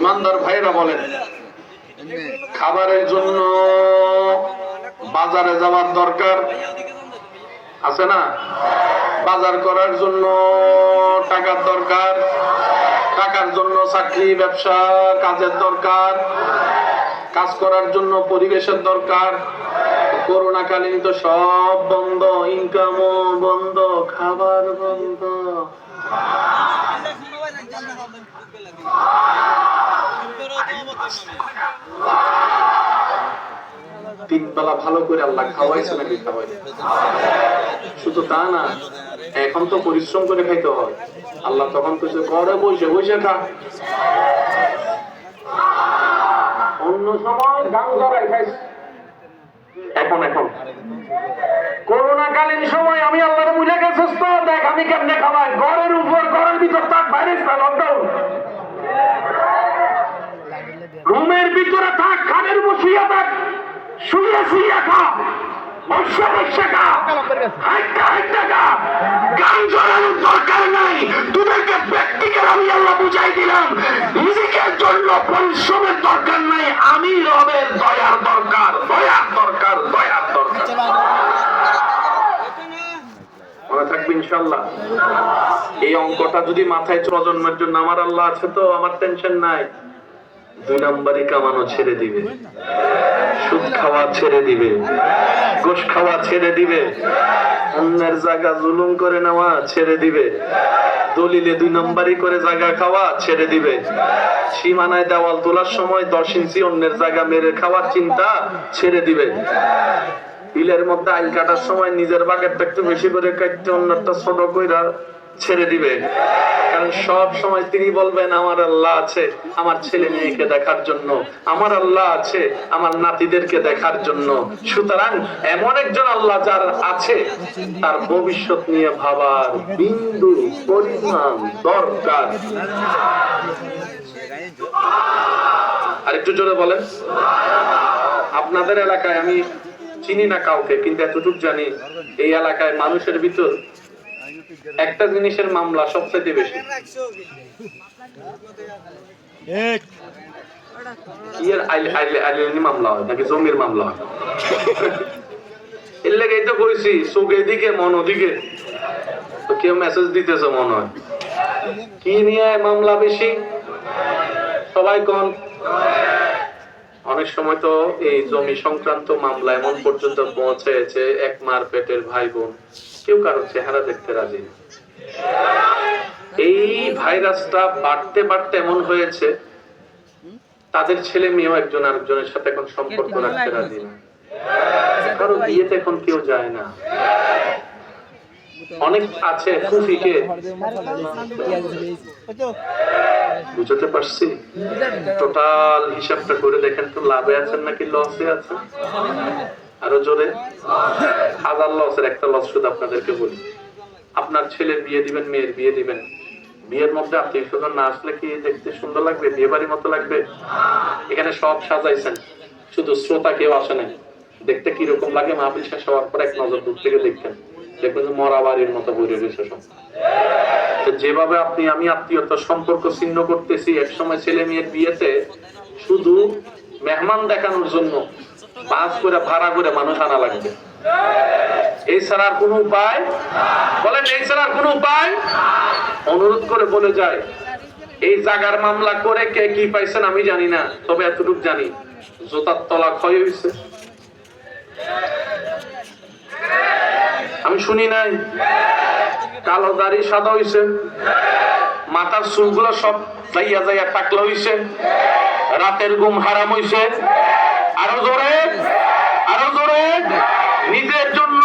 ইমানদার ভাইরা বলেন, খাবারের জন্য বাজারে যাওয়ার দরকার আছে না? বাজার করার জন্য টাকার দরকার, টাকার জন্য চাকরি ব্যবসা কাজের দরকার, কাজ করার জন্য পরিবেশের দরকার। করোনাকালীন তো সব বন্ধ, ইনকামও বন্ধ, খাবার বন্ধ। তিন বেলা ভালো করে আল্লাহ খাওয়াইছে নাকি? খাওয়াই। শুধু তা না, এখন তো পরিশ্রম করে খাইতে হয়। আল্লাহ তখন কিছু ঘরে বসে বসে খা। অন্য সময় গান জড়াই খাইছে। এখন করোনাকালীন সময় আমি আল্লাহরে বুঝে গেছি, তো দেখ আমি কেমনে খাওয়াই। ঘরের উপর, ঘরের ভিতর থাক, বাইরে লকডাউন। রুমের ভিতরে থাক, খানের উপর শুয়ে থাক, শুয়ে শুয়ে খা, বসে বসে খা, হাইটা হাইটা খা। গান জড়ানোর দরকার নাই। তোদেরকে প্র্যাকটিক্যাল আমি আল্লাহ বুঝাই দিলাম। নিজের জন্য পরিশ্রমের দরকার নাই, আমি রবের দয়ার দরকার, দয়ার দরকার, দয়ার দরকার। মনে থাকবে ইনশাআল্লাহ। এই অঙ্কটা যদি মাথায় প্রজন্মের জন্য আমার আল্লাহ আছে, তো আমার টেনশন নাই। 2 নম্বরই কামানো ছেড়ে দিবে, সুদ খাওয়া ছেড়ে দিবে, গোশ খাওয়া ছেড়ে দিবে, অন্যের জায়গা জুলুম করে নেওয়া ছেড়ে দিবে, দলিলে 2 নম্বরই করে জায়গা খাওয়া ছেড়ে দিবে, সীমানায় দেওয়াল তোলার সময় 10 ইঞ্চি অন্যের জায়গা মেরে খাওয়ার চিন্তা ছেড়ে দিবে, বিলের মধ্যে আইল কাটার সময় নিজের বাগেরটা একটু বেশি করে কাটতে অন্যটা ছোট কইরা ছেড়ে দিবে। কারণ সব সময় তিনি বলবেন আমার আল্লাহ আছে আমার ছেলে মেয়েকে দেখার জন্য, আমার আল্লাহ আছে আমার নাতিদেরকে দেখার জন্য। সুতরাং এমন একজন আল্লাহ যার আছে, তার ভবিষ্যৎ নিয়ে ভাবার বিন্দু পরিমাণ দরকার। আরেকটু জোরে বলেন। আপনাদের এলাকায় আমি চিনি না কাউকে, কিন্তু এতটুকু জানি এই এলাকায় মানুষের ভিতর একটা জিনিসের মামলা সবচেয়ে বেশি। মামলা হয় নাকি জমির মামলা হয়? এর লেগেই তো কইছি চোখ এদিকে মন ওদিকে। তো কেউ মেসেজ দিতেছে মনে হয়। কি নিয়ে মামলা বেশি? সবাই কোন? অনেক সময় তো এই জমি সংক্রান্ত মামলা এমন পর্যন্ত পৌঁছেছে, এক মার পেটের ভাই বোন কেউ কারো চেহারা দেখতে রাজি না। এই ভাইরাসটা বাড়তে বাড়তে এমন হয়েছে, তাদের ছেলে মেয়েও একজন আরেকজনের সাথে এখন সম্পর্ক রাখতে রাজি না। কারো বিয়েতে এখন কেউ যায় না। অনেক আছে ফুফিকে, বুঝতে পারছি। টোটাল হিসাবটা করে দেখেন তো, লাভে আছেন নাকি লসে আছেন? আরো জোরে। 1000 লসের একটা লস শুধু আপনাদেরকে বলি। আপনার ছেলের বিয়ে দিবেন, মেয়ের বিয়ে দিবেন, বিয়ের মধ্যে আত্মীয় স্বজন না আসলে কি দেখতে সুন্দর লাগবে? বিয়ে বাড়ির মতো লাগবে? এখানে সব সাজাইছেন, শুধু শ্রোতা কেউ আসে নাই। দেখতে কিরকম লাগে? মাহফিল শেষ হওয়ার পর এক নজর দূর থেকে দেখতেন, দেখবেন যে মরা বাড়ির মতো বইরে রয়েছে সব। যেভাবে আপনি আমি আত্মীয়তার সম্পর্ক ছিন্ন করতেছি, এক সময় ছেলে মেয়ের বিয়েতে শুধু মেহমান দেখানোর জন্য বাস করে ভাড়া করে মানুষ আনা লাগবে। এই ছাড়া আর কোনো উপায়? বলেন, এই ছাড়া আর কোনো উপায়? অনুরোধ করে বলে যায়, এই জায়গার মামলা করে কে কি পাইছেন আমি জানি না, তবে এতটুকু জানি জোতার তলা ক্ষয় হয়েছে। আমি শুনি নাই? কালো দাড়ি সাদা হইছে, মাথার চুলগুলো সব যাইয়া যাইয়া টাকলা হইছে, রাতের ঘুম হারাম হইছে। আরো জোরে, আরো জোরে। নিজের জন্য